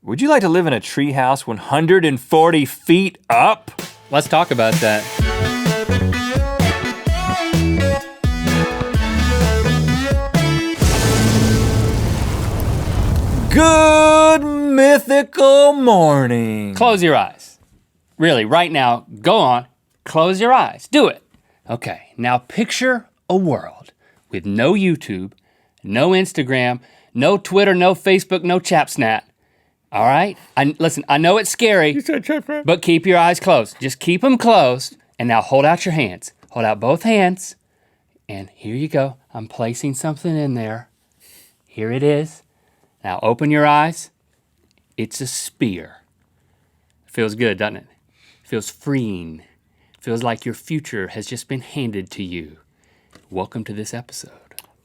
Would you like to live in a treehouse 140 feet up? Let's talk about that. Good mythical morning. Close your eyes. Really, right now, go on, close your eyes, do it. Okay, now picture a world with no YouTube, no Instagram, no Twitter, no Facebook, no Chapsnap. All right? Listen, I know it's scary, but keep your eyes closed. Just keep them closed, and now hold out your hands. Hold out both hands, and here you go. I'm placing something in there. Here it is. Now open your eyes. It's a spear. Feels good, doesn't it? Feels freeing. Feels like your future has just been handed to you. Welcome to this episode.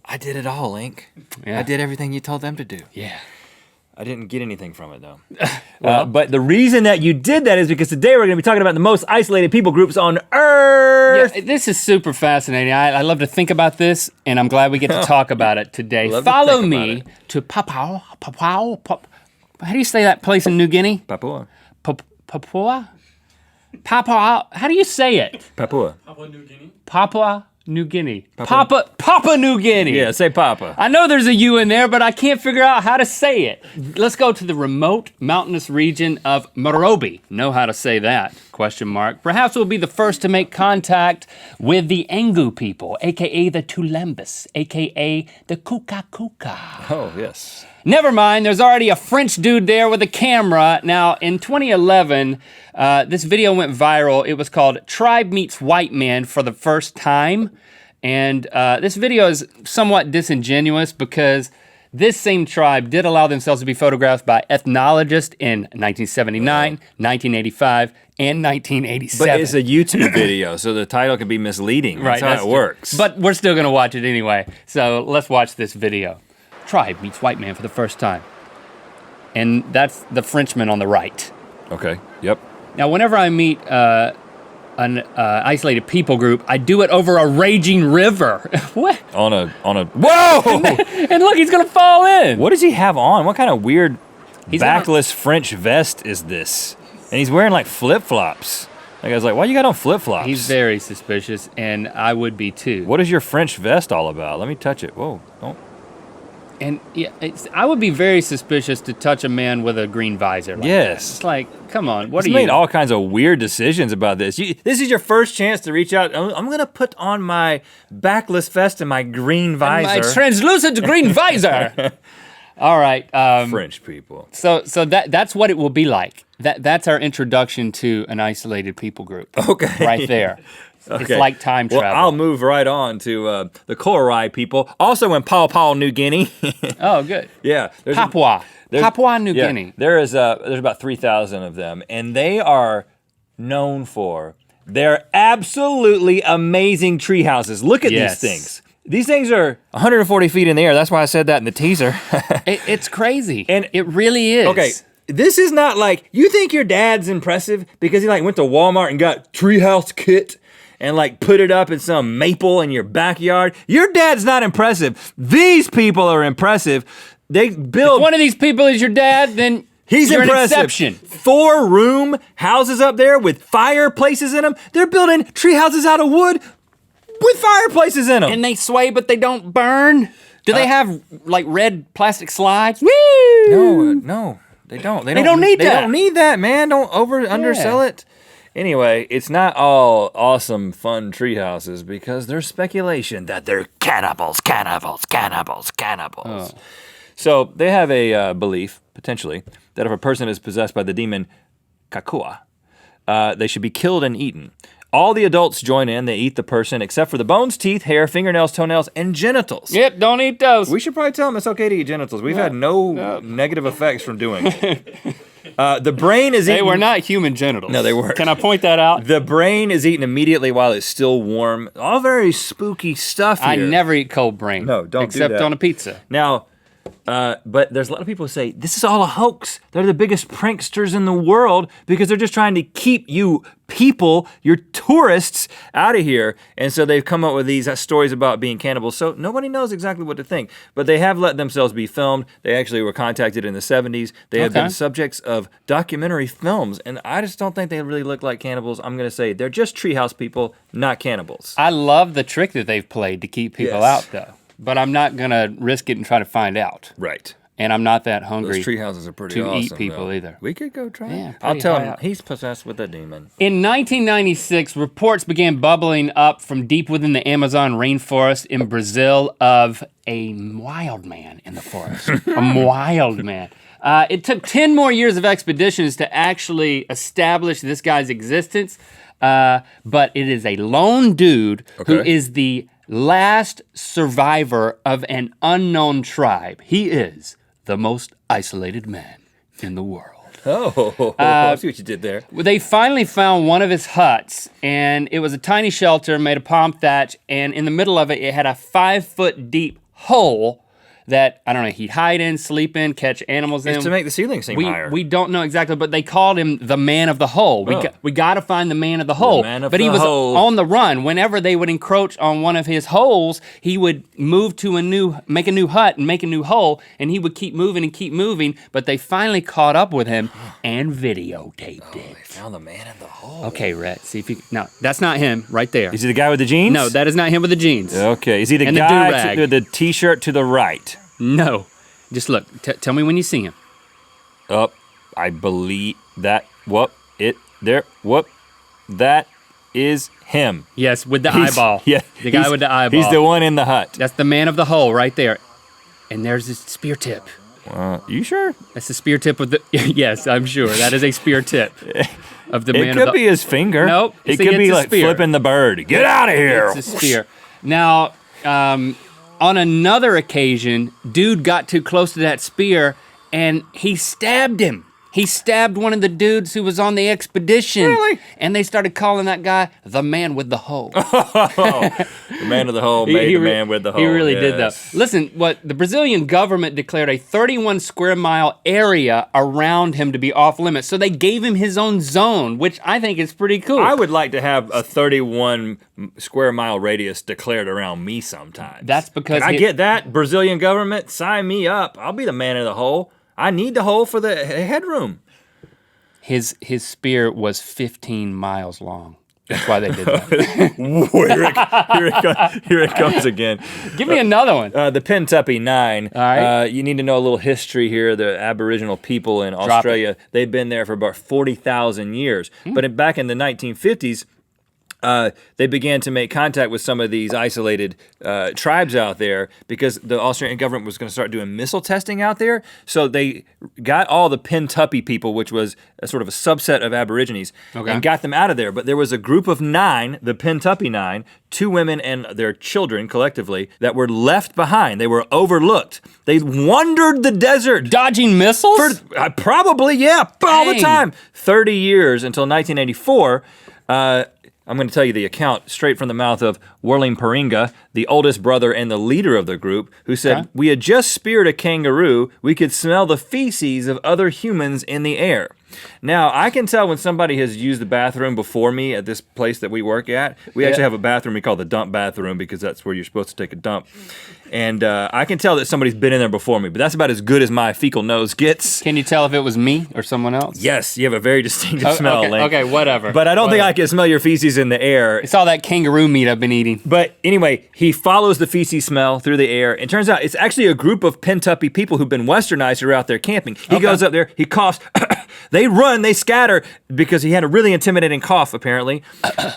I did it all, Link. Yeah. I did everything you told them to do. Yeah. I didn't get anything from it, though. But the reason that you did that is because today we're going to be talking about the most isolated people groups on Earth. Yeah, this is super fascinating. I love to think about this, and I'm glad we get to talk about it today. Follow me to Papua. How do you say that place in New Guinea? Papua. Papua? Papua, how do you say it? Papua. Papua New Guinea. Papa New Guinea. Yeah, say Papa. I know there's a U in there, but I can't figure out how to say it. Let's go to the remote mountainous region of Morobe. Know how to say that, ? Perhaps we'll be the first to make contact with the Angu people, AKA the Tulembus, AKA the Kuka Kuka. Oh, yes. Never mind, there's already a French dude there with a camera. Now, in 2011, this video went viral. It was called Tribe Meets White Man for the First Time. And this video is somewhat disingenuous because this same tribe did allow themselves to be photographed by ethnologists in 1979, 1985, and 1987. But it's a YouTube video, so the title can be misleading. That's how it works. But we're still gonna watch it anyway. So let's watch this video. Tribe meets white man for the first time. And that's the Frenchman on the right. Okay, yep. Now, whenever I meet an isolated people group, I do it over a raging river. What? On a, whoa! And look, he's gonna fall in. What does he have on? What kind of weird He's backless French vest is this? And he's wearing like flip-flops. Like I was like, why you got on flip-flops? He's very suspicious, and I would be too. What is your French vest all about? Let me touch it. Whoa, don't. And yeah, I would be very suspicious to touch a man with a green visor like that. It's like, come on, what are you? He's made all kinds of weird decisions about this. This is your first chance to reach out. I'm gonna put on my backless vest and my green visor. And my translucent green visor. All right. French people. So that's what it will be like. That's our introduction to an isolated people group. Okay. Right there. Okay. It's like time travel. Well, I'll move right on to the Korai people, also in Papua New Guinea. Oh, good. Yeah. Papua New Guinea. There's about 3,000 of them, and they are known for their absolutely amazing tree houses. Look at these things. These things are 140 feet in the air. That's why I said that in the teaser. It's crazy. And it really is. Okay. This is not like, you think your dad's impressive because he like went to Walmart and got treehouse kit and like put it up in some maple in your backyard. Your dad's not impressive. These people are impressive. They build. If one of these people is your dad, then he's you're impressive. An exception. 4-room houses up there with fireplaces in them. They're building tree houses out of wood with fireplaces in them. And they sway, but they don't burn. Do they have like red plastic slides? Woo! No, they don't. They don't need that. They don't need that, man. Don't undersell it. Anyway, it's not all awesome, fun tree houses because there's speculation that they're cannibals. Oh. So they have a belief, potentially, that if a person is possessed by the demon Kakua, they should be killed and eaten. All the adults join in. They eat the person except for the bones, teeth, hair, fingernails, toenails, and genitals. Yep, don't eat those. We should probably tell them it's okay to eat genitals. We've had no negative effects from doing it. The brain is eaten. They were not human genitals. No, they weren't. Can I point that out? The brain is eaten immediately while it's still warm. All very spooky stuff here. I never eat cold brain. No, don't do that. Except on a pizza. Now, But there's a lot of people who say, this is all a hoax. They're the biggest pranksters in the world because they're just trying to keep you people, your tourists, out of here. And so they've come up with these stories about being cannibals. So nobody knows exactly what to think. But they have let themselves be filmed. They actually were contacted in the 70s. They have been subjects of documentary films. And I just don't think they really look like cannibals. I'm gonna say they're just treehouse people, not cannibals. I love the trick that they've played to keep people out though. But I'm not gonna risk it and try to find out. Right. And I'm not that hungry. Those tree houses are pretty to awesome, eat people though. either. We could go try Yeah, it. I'll tell him out. he's possessed with a demon. In 1996, reports began bubbling up from deep within the Amazon rainforest in Brazil of a wild man in the forest. A wild man. It took 10 more years of expeditions to actually establish this guy's existence, but it is a lone dude who is the last survivor of an unknown tribe. He is the most isolated man in the world. Oh, I see what you did there. They finally found one of his huts, and it was a tiny shelter made of palm thatch, and in the middle of it, it had a 5-foot deep hole that, I don't know, he'd hide in, sleep in, catch animals in. It's to make the ceiling seem higher. We don't know exactly, but they called him the man of the hole. We got to find the man of the hole. But he was on the run. Whenever they would encroach on one of his holes, he would move to make a new hut and make a new hole, and he would keep moving, but they finally caught up with him and videotaped it. They found the man in the hole. Okay, Rhett, see if you, no, that's not him right there. Is he the guy with the jeans? No, that is not him with the jeans. Okay, is he the And guy with the t-shirt to the right? No, just look, tell me when you see him. I believe that, that is him. Yes, with the eyeball. Yeah. The guy with the eyeball. He's the one in the hut. That's the man of the hole right there. And there's his spear tip. You sure? That's the spear tip of the, yes, I'm sure. That is a spear tip of the man of the. It could be his finger. Nope. It could be like flipping the bird. Get out of here. It's a spear. Now, on another occasion, dude got too close to that spear and he stabbed him. He stabbed one of the dudes who was on the expedition. Really? And they started calling that guy the man with the hole. The man of the hole made the man with the hole. He really did that. Listen, what the Brazilian government declared a 31 square mile area around him to be off limits. So they gave him his own zone, which I think is pretty cool. I would like to have a 31 square mile radius declared around me sometimes. That's because I get that, Brazilian government, sign me up. I'll be the man of the hole. I need the hole for the headroom. His spear was 15 miles long. That's why they did that. Here it comes again. Give me another one. The Pentuppy 9. All right. You need to know a little history here. The Aboriginal people in Australia, they've been there for about 40,000 years. But back in the 1950s, they began to make contact with some of these isolated tribes out there because the Australian government was going to start doing missile testing out there. So they got all the Pentuppy people, which was a sort of a subset of Aborigines, and got them out of there. But there was a group of 9, the Pentuppy 9, 2 women and their children collectively, that were left behind. They were overlooked. They wandered the desert. Dodging missiles? Probably, yeah, all the time. 30 years until 1984. I'm going to tell you the account straight from the mouth of Whirling Paringa, the oldest brother and the leader of the group, who said, we had just speared a kangaroo. We could smell the feces of other humans in the air. Now, I can tell when somebody has used the bathroom before me at this place that we work at. We actually have a bathroom we call the dump bathroom because that's where you're supposed to take a dump. And I can tell that somebody's been in there before me, but that's about as good as my fecal nose gets. Can you tell if it was me or someone else? Yes, you have a very distinctive smell, Link. Okay, whatever. But I don't think I can smell your feces in the air. It's all that kangaroo meat I've been eating. But anyway, he follows the feces smell through the air. It turns out it's actually a group of Pentuppy people who've been westernized who are out there camping. He goes up there, he coughs, they run, they scatter because he had a really intimidating cough, apparently.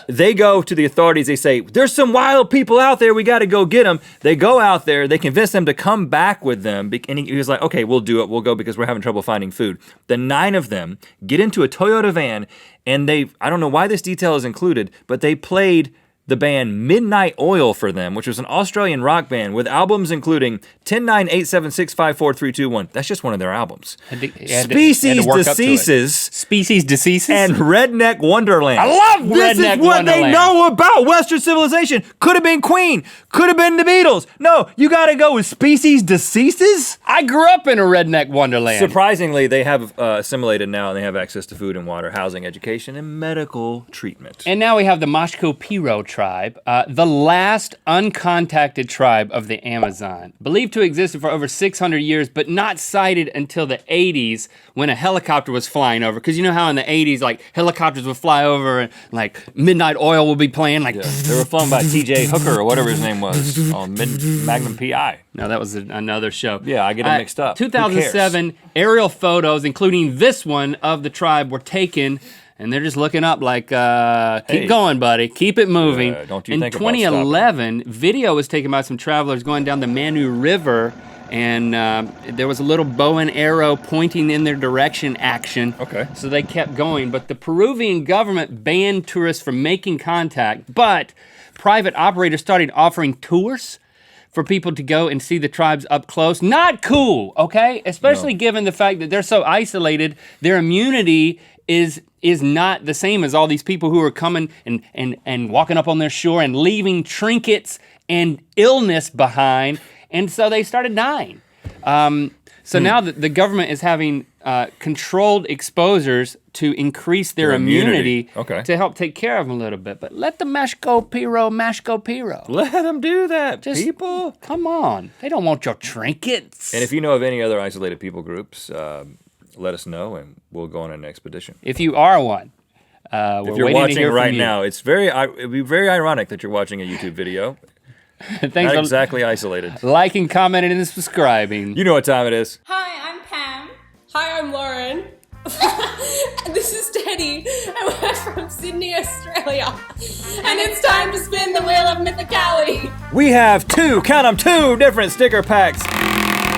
They go to the authorities, they say, there's some wild people out there, we gotta go get them. They go out there, they convince them to come back with them. And he was like, okay, we'll do it, we'll go because we're having trouble finding food. The 9 of them get into a Toyota van and I don't know why this detail is included, but they played the band Midnight Oil for them, which was an Australian rock band with albums including 10-9-8-7-6-5-4-3-2-1. That's just one of their albums. Species Deceases. Species Deceases? And Redneck Wonderland. I love Redneck Wonderland. This is what they know about Western civilization. Could have been Queen. Could have been the Beatles. No, you gotta go with Species Deceases? I grew up in a Redneck Wonderland. Surprisingly, they have assimilated now and they have access to food and water, housing, education, and medical treatment. And now we have the Mashko Piro tribe, the last uncontacted tribe of the Amazon, believed to exist for over 600 years, but not sighted until the 80s when a helicopter was flying over. Because you know how in the 80s, like, helicopters would fly over and, like, Midnight Oil would be playing, like... Yeah, they were flown by T.J. Hooker or whatever his name was on Magnum P.I. No, that was another show. Yeah, I get it mixed up. 2007, aerial photos, including this one of the tribe, were taken, and they're just looking up like, keep going, buddy. Keep it moving. Don't you In think about 2011, video was taken by some travelers going down the Manu River, and there was a little bow and arrow pointing in their direction action. Okay. So they kept going, but the Peruvian government banned tourists from making contact, but private operators started offering tours for people to go and see the tribes up close. Not cool, okay? Especially given the fact that they're so isolated, their immunity is not the same as all these people who are coming and walking up on their shore and leaving trinkets and illness behind, and so they started dying. So now the government is having controlled exposures to increase their immunity to help take care of them a little bit. But let the Mashko Piro. Let them do that, people. Come on. They don't want your trinkets. And if you know of any other isolated people groups, let us know and we'll go on an expedition. If you are one, if you're watching right now, it'd be very ironic that you're watching a YouTube video. Thanks Not for exactly isolated. liking, commenting, and subscribing. You know what time it is. Hi, I'm Pam. Hi, I'm Lauren. This is Teddy, and we're from Sydney, Australia. And it's time to spin the wheel of mythicality. We have two different sticker packs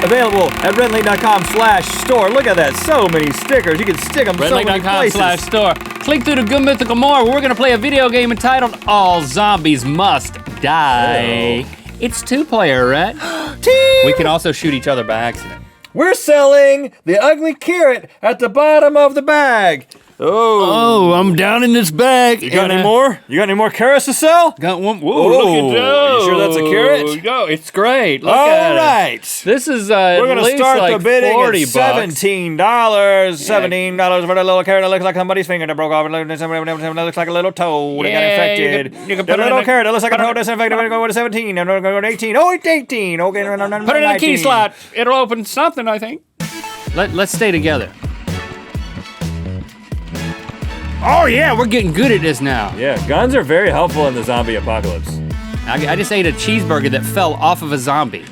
available at redlink.com/store. Look at that, so many stickers. You can stick them so many places. redlink.com/store. Click through to Good Mythical More, where we're gonna play a video game entitled All Zombies Must Die. Oh. It's two-player, Rhett. Team! We can also shoot each other by accident. We're selling the ugly carrot at the bottom of the bag. Oh, I'm down in this bag. You got any more? You got any more carrots to sell? Got one. Whoa, Oh, look at that. you sure that's a carrot? No, it's great. Look All at right. it. This is We're gonna start like the bidding at $40. $17. $17 for the little carrot that looks like somebody's finger that broke off. It looks like a little toe that got infected. You can The put it little in carrot that looks like a toe that's infected. We're going to go to 17. And we're going to go to 18. Oh, it's 18. Okay, Put it in a key slot. It'll open something, I think. Let's stay together. Oh yeah, we're getting good at this now. Yeah, guns are very helpful in the zombie apocalypse. I just ate a cheeseburger that fell off of a zombie.